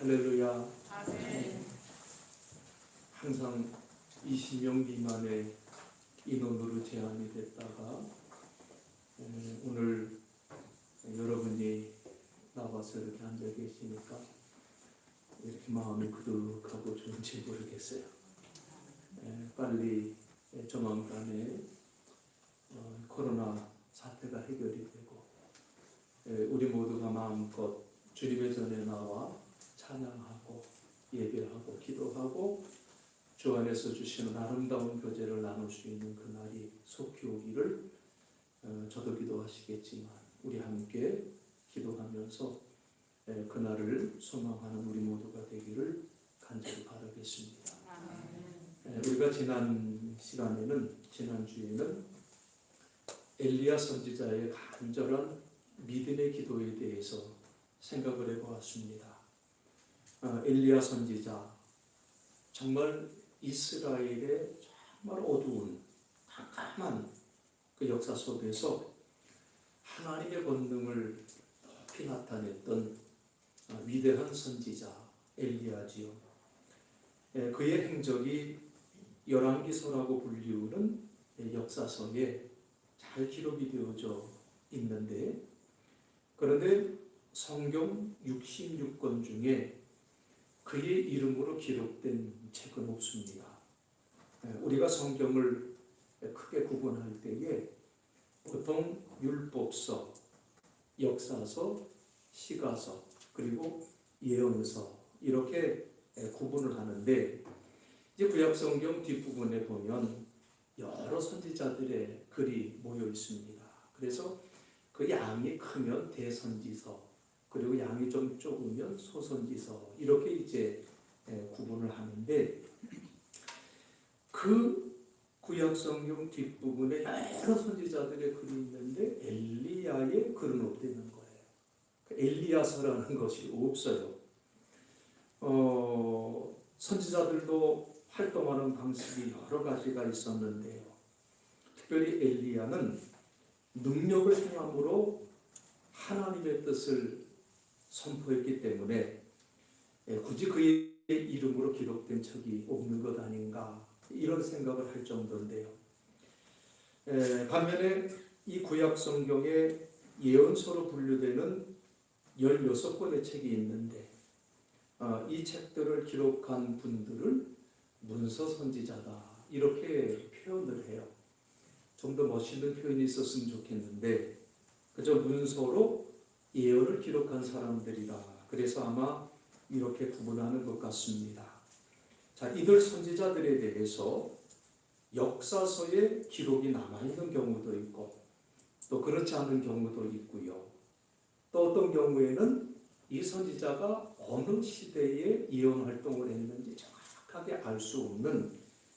할렐루야. 아멘. 항상 20명 미만의 인원으로 제한이 됐다가 오늘 여러분이 나와서 이렇게 앉아 계시니까 이렇게 마음이 그득하고 좋은지 모르겠어요. 빨리 조만간에 코로나 사태가 해결이 되고 우리 모두가 마음껏 주님의 전에 나와 찬양하고 예배하고 기도하고 주 안에서 주시는 아름다운 교제를 나눌 수 있는 그날이 속히 오기를 저도 기도하시겠지만 우리 함께 기도하면서 그날을 소망하는 우리 모두가 되기를 간절히 바라겠습니다. 우리가 지난 시간에는 엘리야 선지자의 간절한 믿음의 기도에 대해서 생각을 해보았습니다. 엘리야 선지자, 정말 이스라엘의 정말 어두운 깜깜한 그 역사 속에서 하나님의 권능을 높이 나타냈던 위대한 선지자 엘리야지요. 그의 행적이 열왕기서라고 불리우는 역사서에 잘 기록이 되어져 있는데, 그런데 성경 66권 중에 그의 이름으로 기록된 책은 없습니다. 우리가 성경을 크게 구분할 때에 보통 율법서, 역사서, 시가서, 그리고 예언서 이렇게 구분을 하는데, 이제 구약성경 뒷부분에 보면 여러 선지자들의 글이 모여 있습니다. 그래서 그 양이 크면 대선지서, 그리고 양이 좀 적으면 소선지서, 이렇게 이제 구분을 하는데, 그 구약성경 뒷부분에 여러 선지자들의 글이 있는데 엘리야의 글은 없다는 거예요. 엘리야서라는 것이 없어요. 선지자들도 활동하는 방식이 여러 가지가 있었는데요. 특별히 엘리야는 능력을 행함으로 하나님의 뜻을 선포했기 때문에 굳이 그의 이름으로 기록된 책이 없는 것 아닌가, 이런 생각을 할 정도인데요. 반면에 이 구약성경의 예언서로 분류되는 16권의 책이 있는데 이 책들을 기록한 분들을 문서 선지자다, 이렇게 표현을 해요. 좀 더 멋있는 표현이 있었으면 좋겠는데 그저 문서로 예언을 기록한 사람들이다, 그래서 아마 이렇게 구분하는 것 같습니다. 자, 이들 선지자들에 대해서 역사서에 기록이 남아있는 경우도 있고 또 그렇지 않은 경우도 있고요. 또 어떤 경우에는 이 선지자가 어느 시대에 예언 활동을 했는지 정확하게 알 수 없는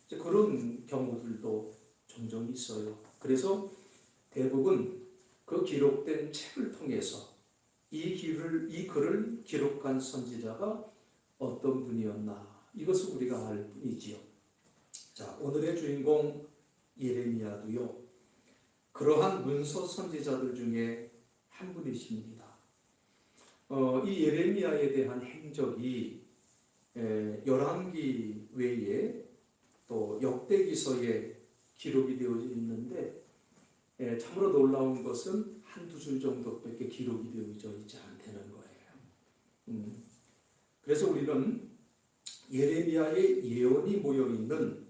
그런 경우들도 종종 있어요. 그래서 대부분 그 기록된 책을 통해서 이 글을 기록한 선지자가 어떤 분이었나, 이것을 우리가 알 뿐이지요. 자, 오늘의 주인공 예레미야도요, 그러한 문서 선지자들 중에 한 분이십니다. 이 예레미야에 대한 행적이 열왕기 외에 또 역대기서에 기록이 되어 있는데 참으로 놀라운 것은 한두 줄 정도밖에 기록이 되어져 있지 않다는 거예요. 그래서 우리는 예레미야의 예언이 모여있는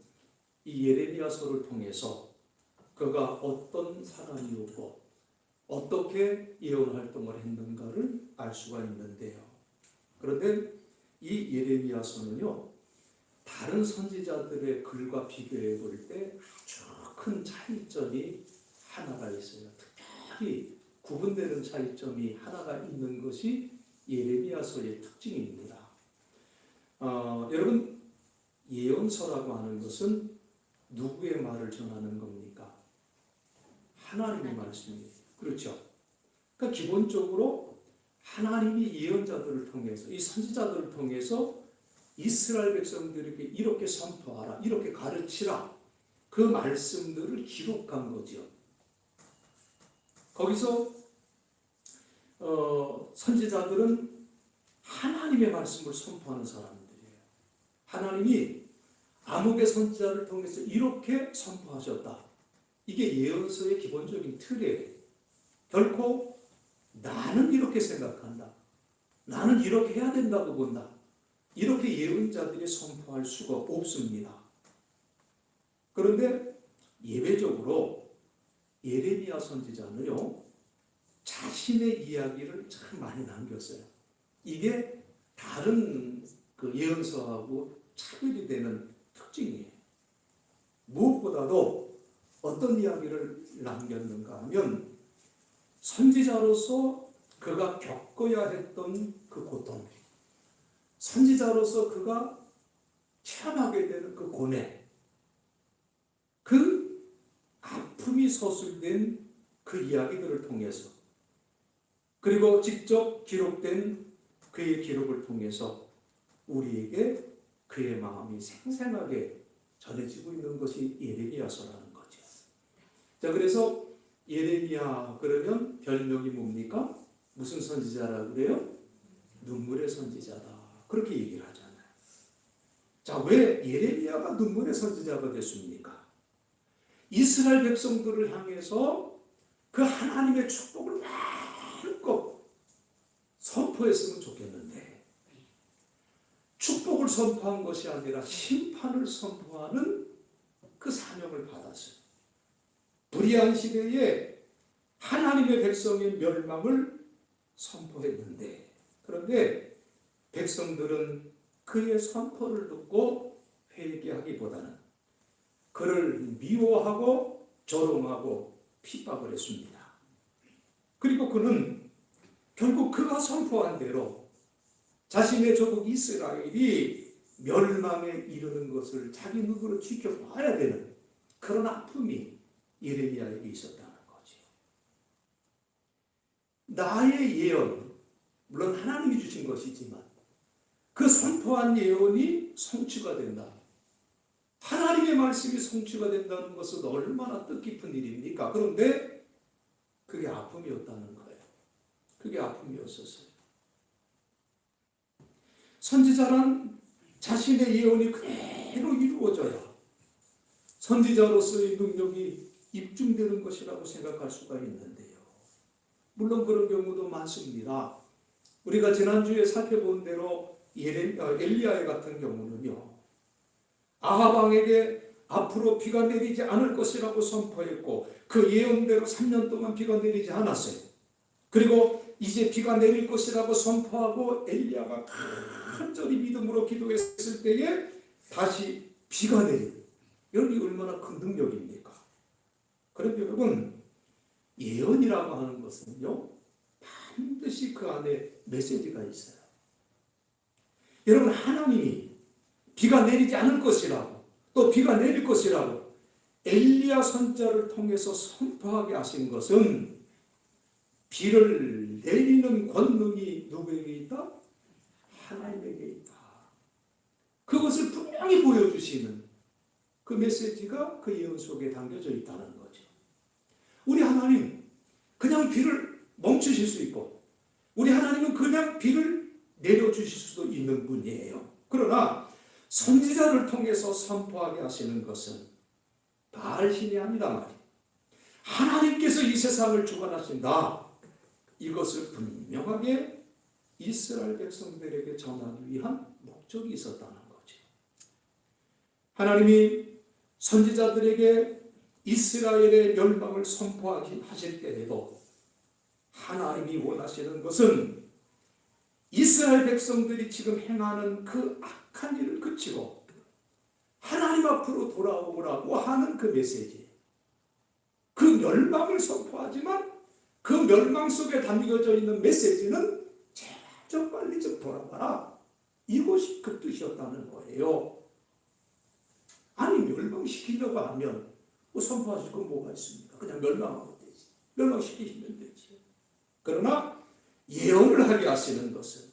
이 예레미야서를 통해서 그가 어떤 사람이었고 어떻게 예언 활동을 했는가를 알 수가 있는데요. 그런데 이 예레미야서는요, 다른 선지자들의 글과 비교해 볼 때 아주 큰 차이점이 하나가 있어요. 특별히 구분되는 차이점이 하나가 있는 것이 예레미야서의 특징입니다. 여러분, 예언서라고 하는 것은 누구의 말을 전하는 겁니까? 하나님의 말씀이에요. 그렇죠? 그러니까 기본적으로 하나님이 예언자들을 통해서, 이 선지자들을 통해서 이스라엘 백성들에게 이렇게 선포하라, 이렇게 가르치라, 그 말씀들을 기록한 거죠. 거기서 선지자들은 하나님의 말씀을 선포하는 사람들이에요. 하나님이 아목의 선지자를 통해서 이렇게 선포하셨다. 이게 예언서의 기본적인 틀이에요. 결코 나는 이렇게 생각한다, 나는 이렇게 해야 된다고 본다, 이렇게 예언자들이 선포할 수가 없습니다. 그런데 예외적으로 예레미야 선지자는요, 자신의 이야기를 참 많이 남겼어요. 이게 다른 그 예언서하고 차별이 되는 특징이에요. 무엇보다도 어떤 이야기를 남겼는가 하면, 선지자로서 그가 겪어야 했던 그 고통, 선지자로서 그가 체험하게 되는 그 고뇌, 그 아픔이 서술된 그 이야기들을 통해서, 그리고 직접 기록된 그의 기록을 통해서 우리에게 그의 마음이 생생하게 전해지고 있는 것이 예레미야서라는 거죠. 자, 그래서 예레미야 그러면 별명이 뭡니까? 무슨 선지자라고 그래요? 눈물의 선지자다, 그렇게 얘기를 하잖아요. 자, 왜 예레미야가 눈물의 선지자가 됐습니까? 이스라엘 백성들을 향해서 그 하나님의 축복을 마음껏 선포했으면 좋겠는데, 축복을 선포한 것이 아니라 심판을 선포하는 그 사명을 받았어요. 불의한 시대에 하나님의 백성의 멸망을 선포했는데, 그런데 백성들은 그의 선포를 듣고 회개하기보다는 그를 미워하고 조롱하고 핍박을 했습니다. 그리고 그는 결국 그가 선포한 대로 자신의 조국 이스라엘이 멸망에 이르는 것을 자기 눈으로 지켜봐야 되는 그런 아픔이 예레미야에게 있었다는 거죠. 나의 예언, 물론 하나님이 주신 것이지만 그 선포한 예언이 성취가 된다, 하나님의 말씀이 성취가 된다는 것은 얼마나 뜻깊은 일입니까? 그런데 그게 아픔이었다는 거예요. 그게 아픔이었었어요. 선지자란 자신의 예언이 그대로 이루어져야 선지자로서의 능력이 입증되는 것이라고 생각할 수가 있는데요. 물론 그런 경우도 많습니다. 우리가 지난주에 살펴본 대로 엘리야 같은 경우는요, 아합 왕에게 앞으로 비가 내리지 않을 것이라고 선포했고 그 예언대로 3년 동안 비가 내리지 않았어요. 그리고 이제 비가 내릴 것이라고 선포하고 엘리야가 간절히 믿음으로 기도했을 때에 다시 비가 내리고, 여러분이 얼마나 큰 능력입니까? 그런데 여러분, 예언이라고 하는 것은요, 반드시 그 안에 메시지가 있어요. 여러분, 하나님이 비가 내리지 않을 것이라고, 또 비가 내릴 것이라고 엘리야 선지자를 통해서 선포하게 하신 것은 비를 내리는 권능이 누구에게 있다? 하나님에게 있다. 그것을 분명히 보여주시는 그 메시지가 그 예언 속에 담겨져 있다는 거죠. 우리 하나님 그냥 비를 멈추실 수 있고, 우리 하나님은 그냥 비를 내려주실 수도 있는 분이에요. 그러나 선지자를 통해서 선포하게 하시는 것은 바알신이 아니다 말이에요. 하나님께서 이 세상을 주관하신다, 이것을 분명하게 이스라엘 백성들에게 전하기 위한 목적이 있었다는 거죠. 하나님이 선지자들에게 이스라엘의 멸망을 선포하실 때에도 하나님이 원하시는 것은 이스라엘 백성들이 지금 행하는 그 악한 일을 그치고 하나님 앞으로 돌아오라고 하는 그 메시지, 그 멸망을 선포하지만 그 멸망 속에 담겨져 있는 메시지는 제발 좀 빨리 좀 돌아와라, 이것이 그 뜻이었다는 거예요. 아니, 멸망시키려고 하면 뭐 선포하실 건 뭐가 있습니까? 그냥 멸망하면 되지, 멸망시키시면 되지. 그러나 예언을 하게 하시는 것은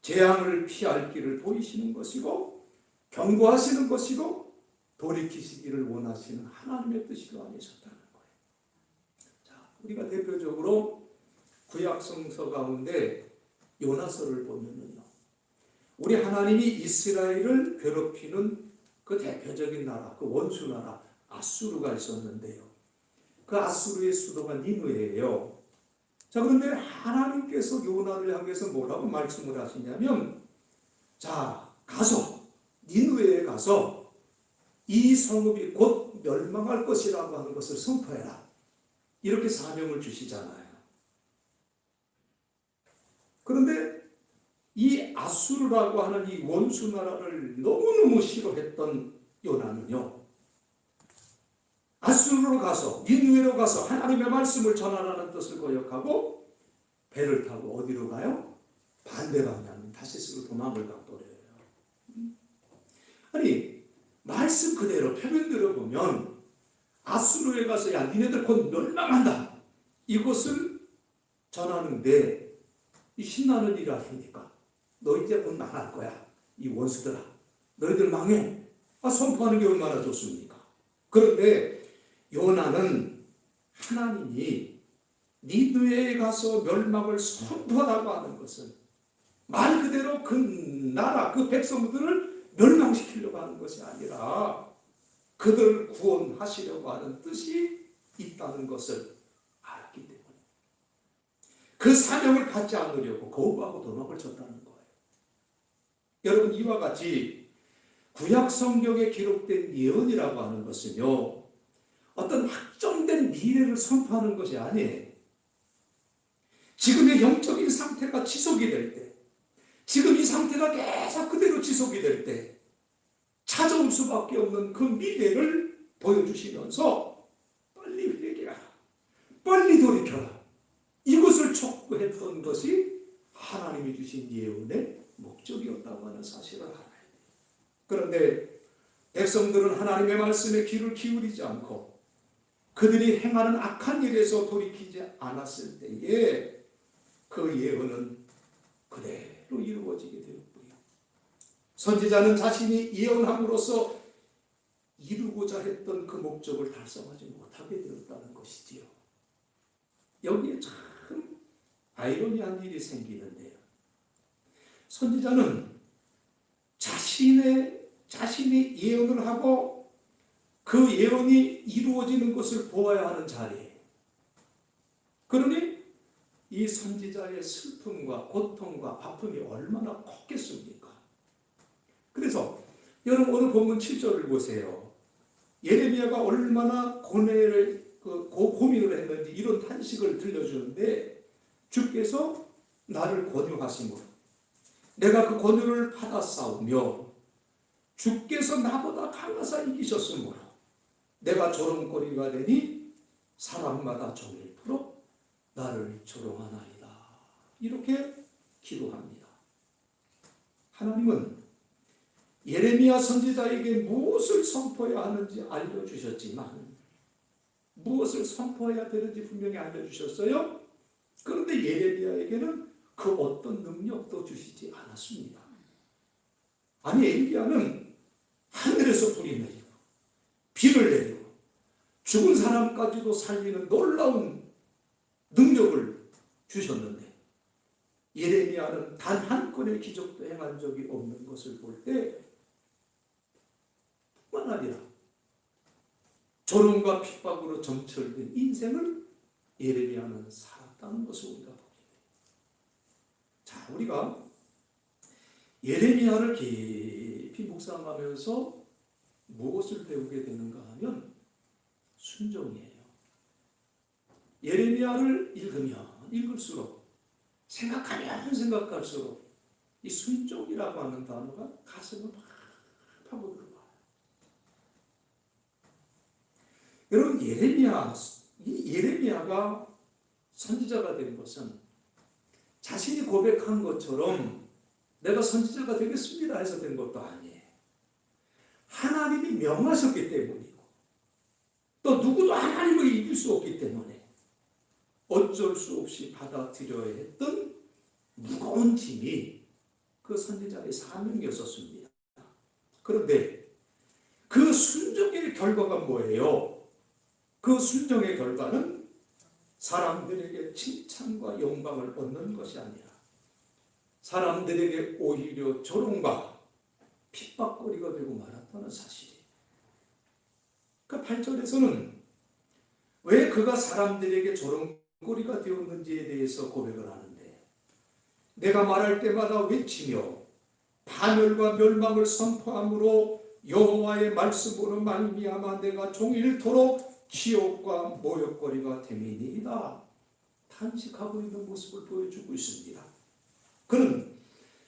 재앙을 피할 길을 보이시는 것이고 경고하시는 것이고 돌이키시기를 원하시는 하나님의 뜻이 그 안에 있었다는 거예요. 자, 우리가 대표적으로 구약 성서 가운데 요나서를 보면요, 우리 하나님이 이스라엘을 괴롭히는 그 대표적인 나라, 그 원수 나라 아수르가 있었는데요. 그 아수르의 수도가 니느웨예요. 자, 그런데 하나님께서 요나를 향해서 뭐라고 말씀을 하시냐면, 자, 가서 니느웨에 가서 이 성읍이 곧 멸망할 것이라고 하는 것을 선포해라. 이렇게 사명을 주시잖아요. 그런데 이 아수르라고 하는 이 원수 나라를 너무너무 싫어했던 요나는요, 아수르로 가서 니느웨로 가서 하나님의 말씀을 전하라는 뜻을 거역하고 배를 타고 어디로 가요? 반대 방향 다시스로 도망을 가버려요. 아니, 말씀 그대로 표현대로 보면 아수르에 가서 야, 니네들 곧 멸망한다, 이것을 전하는데 이 신나는 일 아닙니까? 너 이제 곧 망할 거야, 이 원수들아, 너희들 망해, 선포하는 게 얼마나 좋습니까? 그런데 요나는 하나님이 니느웨에 가서 멸망을 선포하라고 하는 것은 말 그대로 그 나라, 그 백성들을 멸망시키려고 하는 것이 아니라 그들을 구원하시려고 하는 뜻이 있다는 것을 알았기 때문에 그 사명을 받지 않으려고 거부하고 도망을 쳤다는 거예요. 여러분, 이와 같이 구약 성경에 기록된 예언이라고 하는 것은요, 어떤 확정된 미래를 선포하는 것이 아니에요. 지금의 영적인 상태가 지속이 될 때, 지금 이 상태가 계속 그대로 지속이 될 때 찾아올 수밖에 없는 그 미래를 보여주시면서 빨리 회개하라, 빨리 돌이켜라, 이것을 촉구했던 것이 하나님이 주신 예언의 목적이었다고 하는 사실을 알아야 돼요. 그런데 백성들은 하나님의 말씀에 귀를 기울이지 않고 그들이 행하는 악한 일에서 돌이키지 않았을 때에 그 예언은 그대로 이루어지게 되었고요. 선지자는 자신이 예언함으로써 이루고자 했던 그 목적을 달성하지 못하게 되었다는 것이지요. 여기에 참 아이러니한 일이 생기는데요. 선지자는 자신이 예언을 하고 그 예언이 이루어지는 것을 보아야 하는 자리에, 그러니 이 선지자의 슬픔과 고통과 아픔이 얼마나 컸겠습니까? 그래서 여러분, 오늘 본문 7절을 보세요. 예레미야가 얼마나 고뇌를 고민을 했는지 이런 탄식을 들려주는데, 주께서 나를 권유하심으로 내가 그 권유를 받아 싸우며 주께서 나보다 강하사 이기셨으므로 내가 조롱거리가 되니 사람마다 종일 풀어 나를 조롱하나이다. 이렇게 기도합니다. 하나님은 예레미야 선지자에게 무엇을 선포해야 하는지 알려주셨지만, 무엇을 선포해야 되는지 분명히 알려주셨어요. 그런데 예레미야에게는 그 어떤 능력도 주시지 않았습니다. 아니, 엘리야는 하늘에서 불이 내리고 비를 내리고 죽은 사람까지도 살리는 놀라운 능력을 주셨는데, 예레미야는 단 한 건의 기적도 행한 적이 없는 것을 볼 때 뿐만 아니라 조롱과 핍박으로 점철된 인생을 예레미야는 살았다는 것을 우리가 보게 돼요. 자, 우리가 예레미야를 깊이 묵상하면서 무엇을 배우게 되는가 하면 순종이에요. 예레미야를 읽으면 읽을수록, 생각하면 생각할수록 이 순종이라고 하는 단어가 가슴을 막 파고 들어가요. 여러분, 예레미야가 선지자가 된 것은 자신이 고백한 것처럼 내가 선지자가 되겠습니다 해서 된 것도 아니에요. 하나님이 명하셨기 때문이고, 또 누구도 하나님을 이길 수 없기 때문에 어쩔 수 없이 받아들여야 했던 무거운 짐이 그 선지자의 사명이었습니다. 그런데 그 순종의 결과가 뭐예요? 그 순종의 결과는 사람들에게 칭찬과 영광을 얻는 것이 아니라 사람들에게 오히려 조롱과 핍박거리가 되고 말았다는 사실이에요. 그 8절에서는 왜 그가 사람들에게 조롱거리가 되었는지에 대해서 고백을 하는데, 내가 말할 때마다 외치며 파멸과 멸망을 선포함으로 여호와의 말씀으로 말미암아 내가 종일토록 지옥과 모욕거리가 됨이니이다. 탄식하고 있는 모습을 보여주고 있습니다. 그는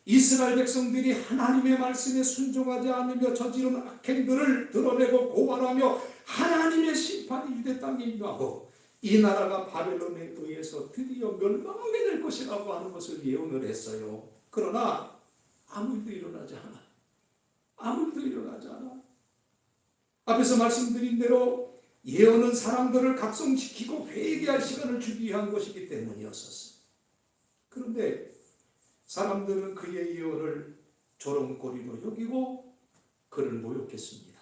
이스라엘 백성들이 하나님의 말씀에 순종하지 않으며 저지른 악행들을 드러내고 고발하며 하나님의 심판이 유대 땅에 임하고 이 나라가 바벨론에 의해서 드디어 멸망하게 될 것이라고 하는 것을 예언을 했어요. 그러나 아무 일도 일어나지 않아. 아무 일도 일어나지 않아. 앞에서 말씀드린 대로 예언은 사람들을 각성시키고 회개할 시간을 주기 위한 것이기 때문이었었어요. 그런데 사람들은 그의 예언을 조롱거리로 여기고 그를 모욕했습니다.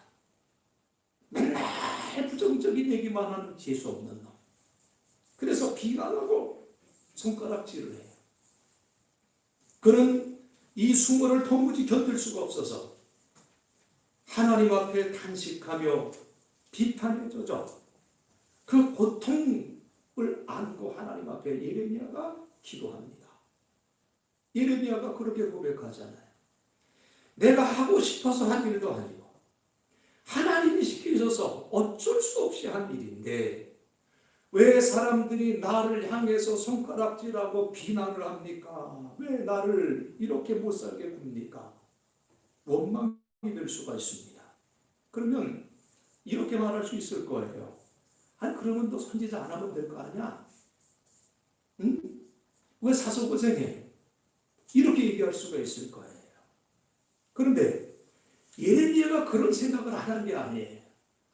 맨날 부정적인 얘기만 하는 재수 없는 놈. 그래서 비난하고 손가락질을 해요. 그는 이 수모를 도무지 견딜 수가 없어서 하나님 앞에 탄식하며 비탄에 젖어 그 고통을 안고 하나님 앞에 예레미야가 기도합니다. 예레미야가 그렇게 고백하잖아요. 내가 하고 싶어서 한 일도 아니고 하나님이 시키셔서 어쩔 수 없이 한 일인데 왜 사람들이 나를 향해서 손가락질하고 비난을 합니까? 왜 나를 이렇게 못살게 굽니까? 원망이 될 수가 있습니다. 그러면 이렇게 말할 수 있을 거예요. 아니 그러면 너 선지자 안 하면 될 거 아니야? 응? 왜 사서 고생해? 이렇게 얘기할 수가 있을 거예요. 그런데 예레미야가 그런 생각을 안 하는 게 아니에요.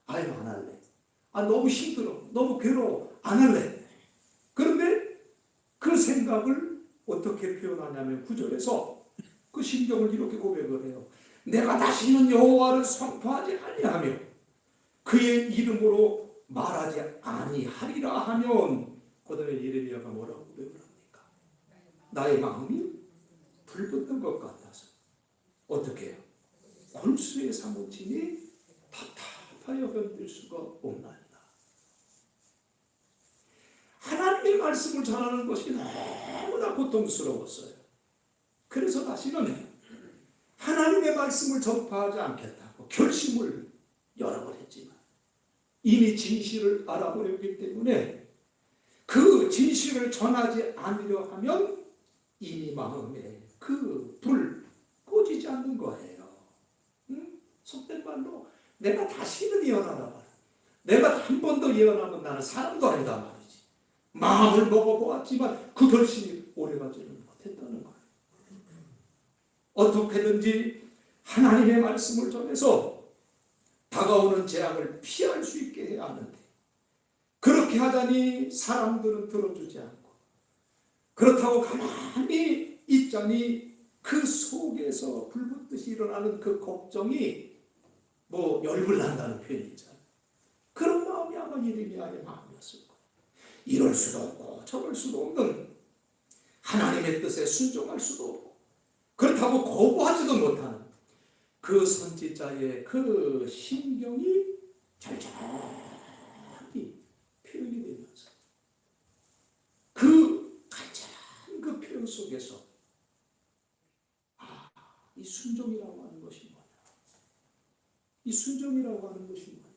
아유 안 할래. 아 너무 힘들어. 너무 괴로워. 안 할래. 그런데 그 생각을 어떻게 표현하냐면 9절에서 그 심정을 이렇게 고백을 해요. 내가 다시는 여호와를 선포하지 아니하며 그의 이름으로 말하지 아니하리라 하면 그다음에 예레미야가 뭐라고 고백을 합니까? 나의 마음이 불붙는 것 같아서 어떻게 해요? 골수에 사무치니 답답하여 견딜 수가 없나이다. 하나님의 말씀을 전하는 것이 너무나 고통스러웠어요. 그래서 다시는 하나님의 말씀을 전파하지 않겠다고 결심을 여러 번 했지만 이미 진실을 알아버렸기 때문에 그 진실을 전하지 않으려 하면 이미 마음에 그 불 꺼지지 않는 거예요. 응? 속된 말로 내가 다시는 예언하라. 내가 한 번 더 예언하면 나는 사람도 아니다 말이지. 마음을 먹어보았지만 그 결심이 오래가지는 못했다는 거예요. 어떻게든지 하나님의 말씀을 전해서 다가오는 재앙을 피할 수 있게 해야 하는데 그렇게 하자니 사람들은 들어주지 않고 그렇다고 가만히 있자니 그 속에서 불붙듯이 일어나는 그 걱정이 뭐 열불 난다는 표현이잖아요. 그런 마음이 아마 예레미야의 마음이었을 거예요. 이럴 수도 없고 저럴 수도 없는 하나님의 뜻에 순종할 수도 없고 그렇다고 거부하지도 못하는 그 선지자의 그 심경이 절절히 표현이 되면서 그 간절한 그 표현 속에서 이 순종이라고 하는 것이 뭐냐? 이 순종이라고 하는 것이 뭐냐?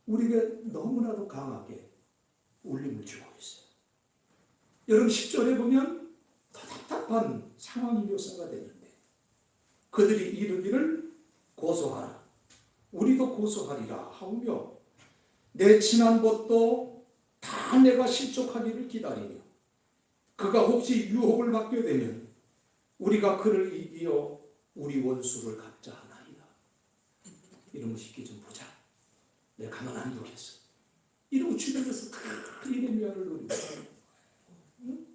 우리가 너무나도 강하게 울림을 주고 있어요. 여러분 10절에 보면 더 답답한 상황이 묘사가 되는데 그들이 이르기를 고소하라. 우리도 고소하리라 하며 내 친한 벗도 다 내가 실족하기를 기다리며 그가 혹시 유혹을 받게 되면 우리가 그를 이기어 우리 원수를 갚자 하나이다. 이런 시기 좀 보자. 내가 가만 안 두겠어. 이러고 주변에서 큰 예레미야를 노리고 응?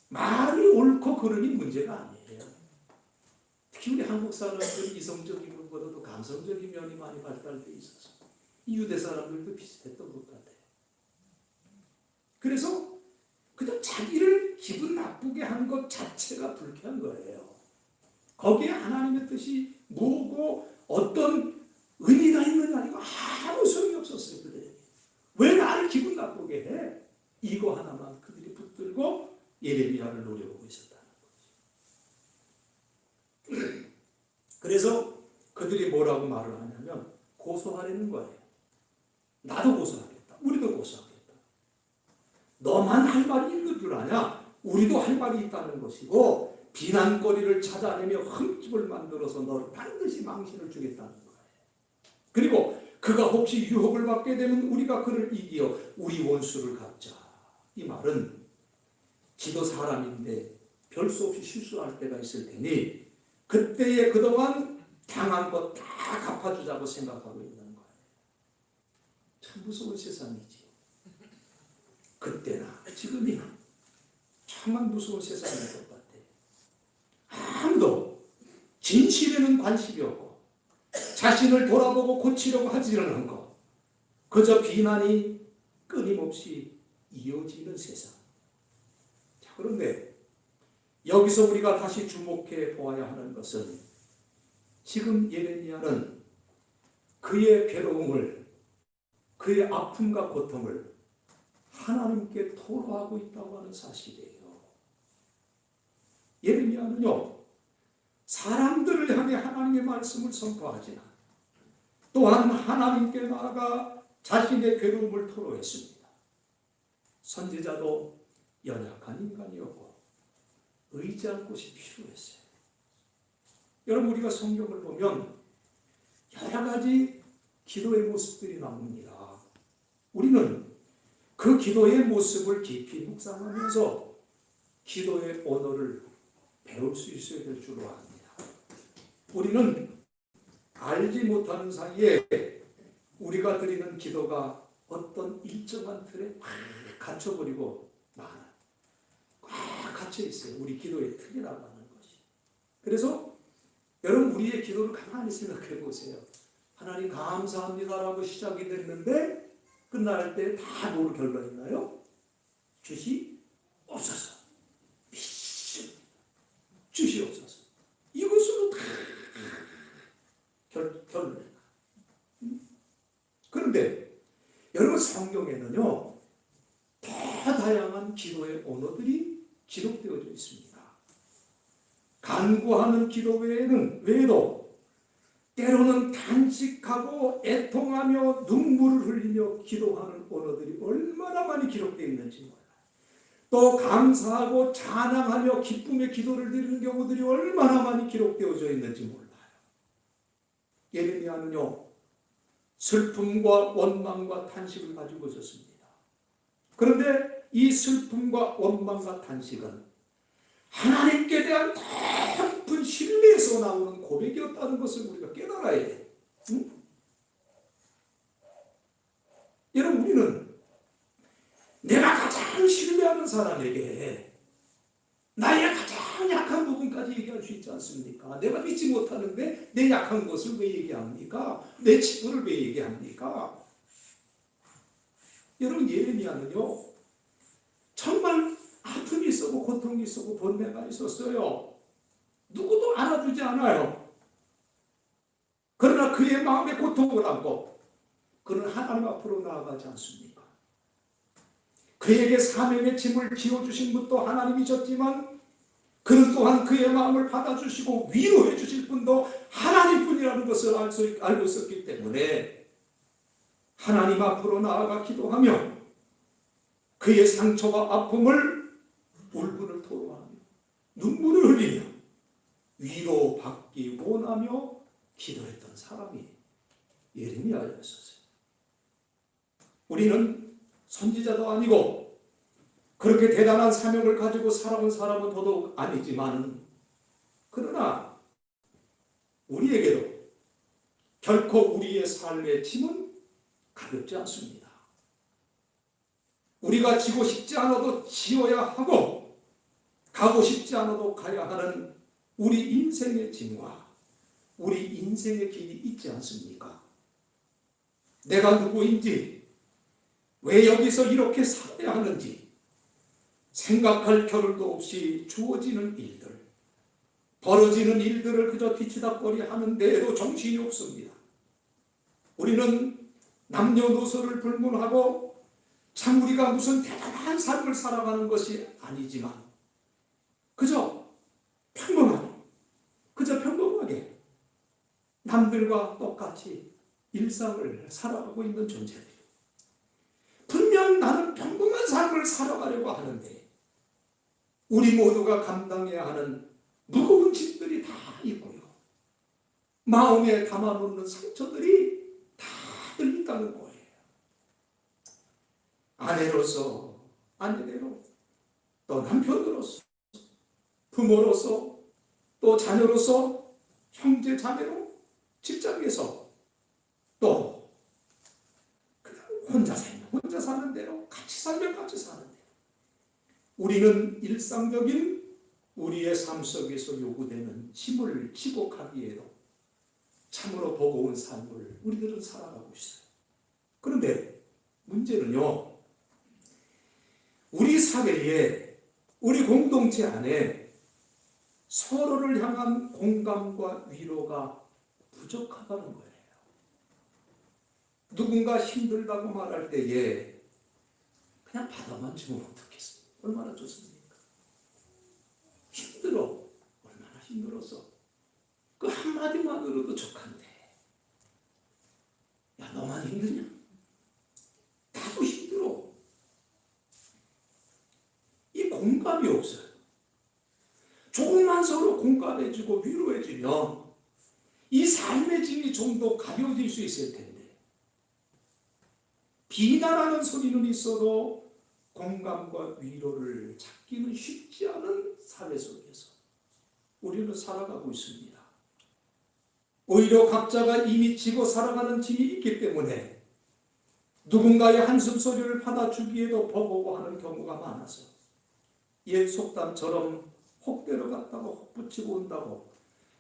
말이 옳고 그러니 문제가 아니에요. 특히 우리 한국 사람들은 이성적인 것보다도 감성적인 면이 많이 발달되어 있어서 유대 사람들도 비슷했던 것 같아요. 그래서 그저 자기를 기분 나쁘게 한 것 자체가 불쾌한 거예요. 거기에 하나님의 뜻이 뭐고 어떤 의미가 있느냐 이거 아무 소용이 없었어요. 그들에게. 왜 나를 기분 나쁘게 해? 이거 하나만 그들이 붙들고 예레미야를 노려보고 있었다는 거죠. 그래서 그들이 뭐라고 말을 하냐면 고소하려는 거예요. 나도 고소하겠다. 우리도 고소하겠다. 너만 할 말이 있는 줄 아냐? 우리도 할 말이 있다는 것이고 비난거리를 찾아내며 흠집을 만들어서 너를 반드시 망신을 주겠다는 거예요. 그리고 그가 혹시 유혹을 받게 되면 우리가 그를 이기어 우리 원수를 갚자. 이 말은 지도 사람인데 별 수 없이 실수할 때가 있을 테니 그때에 그동안 당한 것 다 갚아주자고 생각하고 있는 거예요. 참 무서운 세상이지. 그때나 지금이나 정말 무서운 세상인 것 같아요. 아무도 진실에는 관심이 없고 자신을 돌아보고 고치려고 하지 않는 것. 그저 비난이 끊임없이 이어지는 세상. 자, 그런데 여기서 우리가 다시 주목해 보아야 하는 것은 지금 예레미야는 그의 괴로움을, 그의 아픔과 고통을 하나님께 토로하고 있다고 하는 사실이에요. 예레미야는요, 사람들을 향해 하나님의 말씀을 선포하지만 또한 하나님께 나아가 자신의 괴로움을 토로했습니다. 선지자도 연약한 인간이었고 의지할 곳이 필요했어요. 여러분, 우리가 성경을 보면 여러 가지 기도의 모습들이 나옵니다. 우리는 그 기도의 모습을 깊이 묵상하면서 기도의 언어를 배울 수 있어야 될 줄로 압니다. 우리는 알지 못하는 사이에 우리가 드리는 기도가 어떤 일정한 틀에 꽉 갇혀버리고 꽉 갇혀 있어요. 우리 기도의 틀이라고 하는 것이. 그래서 여러분, 우리의 기도를 가만히 생각해 보세요. 하나님 감사합니다라고 시작이 됐는데 끝날 때 다 뭐로 결론이나요? 주시 없어서. 주시 없어서. 이것으로 다 결론이 나. 그런데 여러분, 성경에는요 더 다양한 기도의 언어들이 기록되어져 있습니다. 간구하는 기도 외에도 때로는 단식하고 애통하며 눈물을 흘리며 기도하는 언어들이 얼마나 많이 기록되어 있는지 몰라요. 또 감사하고 찬양하며 기쁨의 기도를 드리는 경우들이 얼마나 많이 기록되어져 있는지 몰라요. 예레미야는요 슬픔과 원망과 탄식을 가지고 있었습니다. 그런데 이 슬픔과 원망과 탄식은 하나님께 대한 깊은 신뢰에서 나오는 고백이었다는 것을 우리가 깨달아야 돼요. 응? 여러분, 우리는 내가 가장 신뢰하는 사람에게 나의 가장 약한 부분까지 얘기할 수 있지 않습니까? 내가 믿지 못하는데 내 약한 것을 왜 얘기합니까? 내 친구를 왜 얘기합니까? 여러분, 예레미야는요 정말 아픔이 있었고 고통이 있었고 번뇌가 있었어요. 누구도 알아주지 않아요. 그러나 그의 마음에 고통을 안고 그는 하나님 앞으로 나아가지 않습니까? 그에게 사명의 짐을 지어주신 분도 하나님이셨지만 그는 또한 그의 마음을 받아주시고 위로해 주실 분도 하나님뿐이라는 것을 알고 있었기 때문에 하나님 앞으로 나아가 기도하며 그의 상처와 아픔을 울분을 토로하며 눈물을 흘리며 위로받기 원하며 기도했던 사람이 예레미야였었어요. 우리는 선지자도 아니고 그렇게 대단한 사명을 가지고 살아온 사람은 더더욱 아니지만 그러나 우리에게도 결코 우리의 삶의 짐은 가볍지 않습니다. 우리가 지고 싶지 않아도 지어야 하고 가고 싶지 않아도 가야 하는 우리 인생의 짐과 우리 인생의 길이 있지 않습니까? 내가 누구인지, 왜 여기서 이렇게 살아야 하는지, 생각할 겨를도 없이 주어지는 일들, 벌어지는 일들을 그저 뒤치다꺼리 하는데도 정신이 없습니다. 우리는 남녀노소를 불문하고 참 우리가 무슨 대단한 삶을 살아가는 것이 아니지만 그저 평범하게 남들과 똑같이 일상을 살아가고 있는 존재들. 분명 나는 평범한 삶을 살아가려고 하는데 우리 모두가 감당해야 하는 무거운 짐들이 다 있고요. 마음에 담아놓는 상처들이 다들 있다는 거예요. 아내로서, 아내대로, 또 남편으로서, 부모로서, 또 자녀로서, 형제 자매로, 직장에서, 또 그냥 혼자 사는 대로, 같이 살면 같이 사는 대로. 우리는 일상적인 우리의 삶 속에서 요구되는 짐을 지고 가기에도 참으로 버거운 삶을 우리들은 살아가고 있어요. 그런데 문제는요, 우리 사회에, 우리 공동체 안에 서로를 향한 공감과 위로가 부족하다는 거예요. 누군가 힘들다고 말할 때에 그냥 받아만 주면 어떻겠습니까? 얼마나 좋습니까? 힘들어. 얼마나 힘들었어. 그 한마디만으로도 족한데. 야, 너만 힘드냐? 나도 힘들어. 이 공감이 없어요. 조금만 서로 공감해주고 위로해주면 이 삶의 짐이 좀 더 가벼워질 수 있을 텐데. 비난하는 소리는 있어도 공감과 위로를 찾기는 쉽지 않은 사회 속에서 우리는 살아가고 있습니다. 오히려 각자가 이미 지고 살아가는 짐이 있기 때문에 누군가의 한숨 소리를 받아주기에도 버거워하는 경우가 많아서 옛 속담처럼 혹 데려갔다가 혹 붙이고 온다고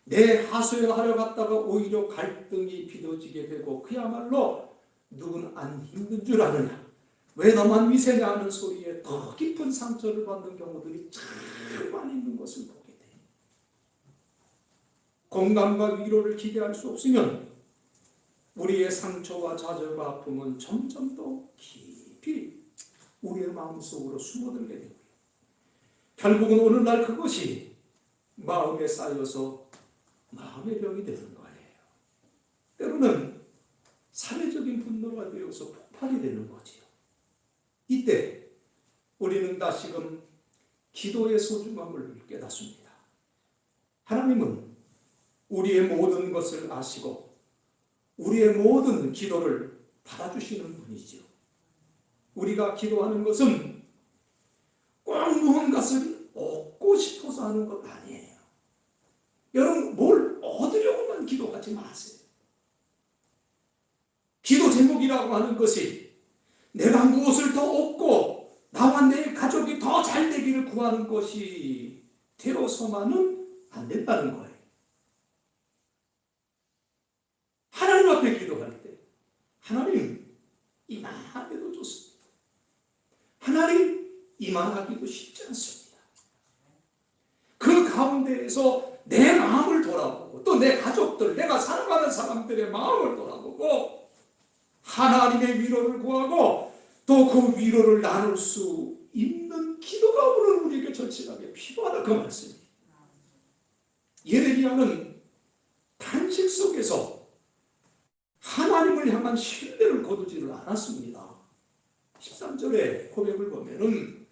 내 하소연하려 갔다가 오히려 갈등이 빚어지게 되고 그야말로 누군 안 힘든 줄 아느냐, 왜 너만 미세냐 하는 소리에 더 깊은 상처를 받는 경우들이 참 많이 있는 것을 보게 돼요. 공감과 위로를 기대할 수 없으면 우리의 상처와 좌절과 아픔은 점점 더 깊이 우리의 마음속으로 숨어들게 되고요. 결국은 오늘날 그것이 마음에 쌓여서 마음의 병이 되는 거예요. 때로는 사회적인 분노가 되어서 폭발이 되는 거지요. 이때 우리는 다시금 기도의 소중함을 깨닫습니다. 하나님은 우리의 모든 것을 아시고 우리의 모든 기도를 받아주시는 분이지요. 우리가 기도하는 것은 꼭 무언가를 얻고 싶어서 하는 것 아니에요. 여러분, 뭘 얻으려고만 기도하지 마세요. 기도 제목이라고 하는 것이 내가 무엇을 더 얻고 나와 내 가족이 더 잘 되기를 구하는 것이 되어서만은 안 된다는 거예요. 하나님 앞에 기도할 때 하나님 이만하기도 좋습니다. 하나님 이만하기도 쉽지 않습니다. 그 가운데에서 내 마음을 돌아보고 또 내 가족들, 내가 사랑하는 사람들의 마음을 돌아보고 하나님의 위로를 구하고 또 그 위로를 나눌 수 있는 기도가 오늘 우리에게 절실하게 필요하다, 그 말씀입니다. 예레미야는 탄식 속에서 하나님을 향한 신뢰를 거두지를 않았습니다. 13절의 고백을 보면은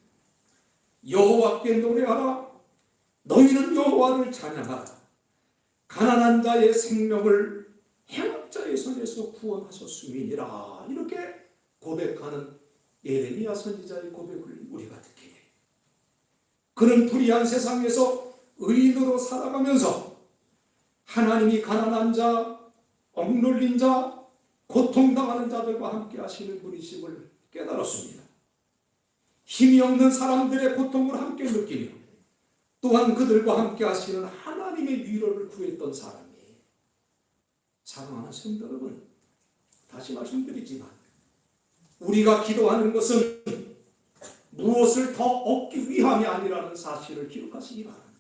여호와께 노래하라, 너희는 여호와를 찬양하라, 가난한 자의 생명을 행악자의 손에서 구원하셨음이니라. 이렇게 고백하는 예레미야 선지자의 고백을 우리가 듣게 돼요. 그는 불의한 세상에서 의인으로 살아가면서 하나님이 가난한 자, 억눌린 자, 고통당하는 자들과 함께 하시는 분이심을 깨달았습니다. 힘이 없는 사람들의 고통을 함께 느끼며 또한 그들과 함께 하시는 하나님의 위로를 구했던 사람이에요. 사랑하는 성도 여러분, 다시 말씀드리지만 우리가 기도하는 것은 무엇을 더 얻기 위함이 아니라는 사실을 기억하시기 바랍니다.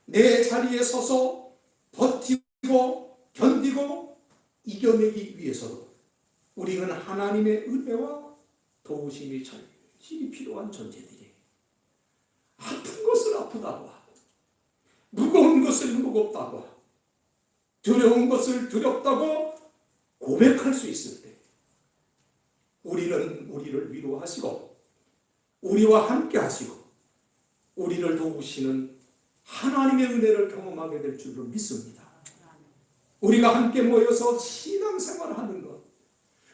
내 자리에 서서 버티고 견디고 이겨내기 위해서도 우리는 하나님의 은혜와 도우심이 절실히 필요한 존재들이에요. 아픈 것을 아프다고 하고 무거운 것을 무겁다고 하고 두려운 것을 두렵다고 고백할 수 있을 때 우리는 우리를 위로하시고 우리와 함께 하시고 우리를 도우시는 하나님의 은혜를 경험하게 될 줄로 믿습니다. 우리가 함께 모여서 신앙생활을 하는 것,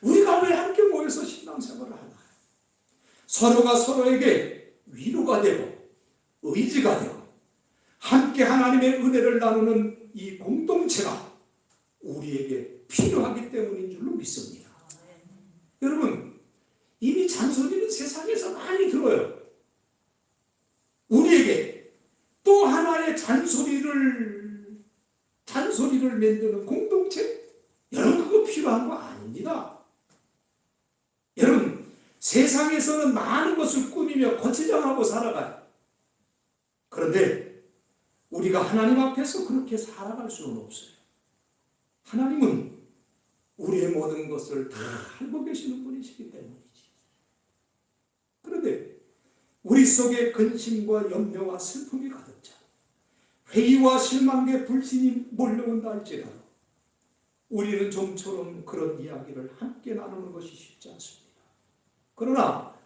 우리가 왜 함께 모여서 신앙생활을 하나? 서로가 서로에게 위로가 되고 의지가 되고 함께 하나님의 은혜를 나누는 이 공동체가 우리에게 필요하기 때문인 줄로 믿습니다. 여러분, 이미 잔소리는 세상에서 많이 들어요. 우리에게 또 하나의 잔소리를 만드는 공동체? 여러분, 그거 필요한 거 아닙니다. 여러분, 세상에서는 많은 것을 꾸미며 거치장하고 살아가요. 그런데 우리가 하나님 앞에서 그렇게 살아갈 수는 없어요. 하나님은 우리의 모든 것을 다 알고 계시는 분이시기 때문이지. 그런데 우리 속에 근심과 염려와 슬픔이 가득 차 회의와 실망의 불신이 몰려온다 할지라도 우리는 좀처럼 그런 이야기를 함께 나누는 것이 쉽지 않습니다. 그러나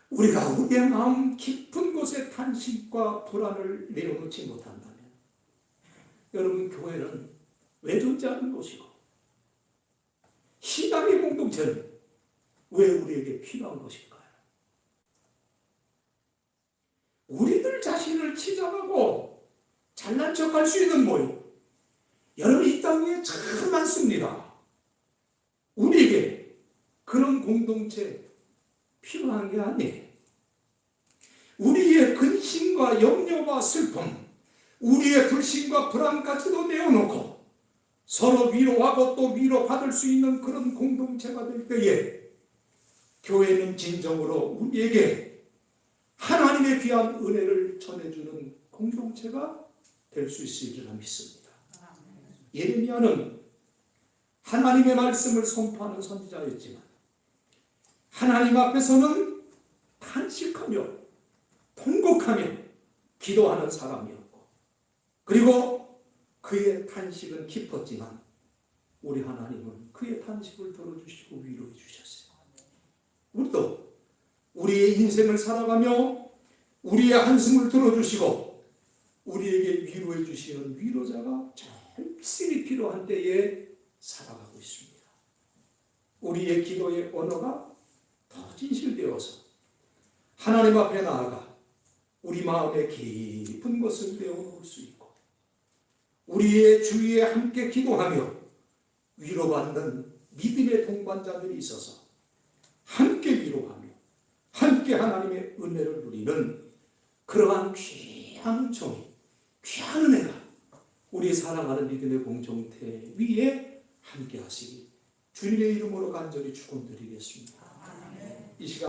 우리가 우리의 마음 깊은 곳에 탄식과 불안을 내려놓지 못한다면 여러분, 교회는 왜 존재하는 곳이고 신앙의 공동체는 왜 우리에게 필요한 것일까요? 우리들 자신을 치장하고 잘난 척할 수 있는 모임, 여러분, 이 땅 위에 참 많습니다. 우리에게 그런 공동체 필요한 게 아니에요. 우리의 근심과 염려와 슬픔, 우리의 불신과 불안까지도 내어놓고 서로 위로하고 또 위로받을 수 있는 그런 공동체가 될 때에 교회는 진정으로 우리에게 하나님의 귀한 은혜를 전해주는 공동체가 될 수 있으리라 믿습니다. 예레미야는 하나님의 말씀을 선포하는 선지자였지만 하나님 앞에서는 탄식하며 통곡하며 기도하는 사람이었고, 그리고 그의 탄식은 깊었지만 우리 하나님은 그의 탄식을 들어주시고 위로해 주셨어요. 우리도 우리의 인생을 살아가며 우리의 한숨을 들어주시고 우리에게 위로해 주시는 위로자가 절실히 필요한 때에 살아가고 있습니다. 우리의 기도의 언어가 더 진실되어서 하나님 앞에 나아가 우리 마음의 깊은 것을 내어놓을 수 있고 우리의 주위에 함께 기도하며 위로받는 믿음의 동반자들이 있어서 함께 위로하며 함께 하나님의 은혜를 누리는 그러한 귀한 종이, 귀한 은혜가 우리 사랑하는 믿음의 공동체 위에 함께 하시기 주님의 이름으로 간절히 축원드리겠습니다. 이 시간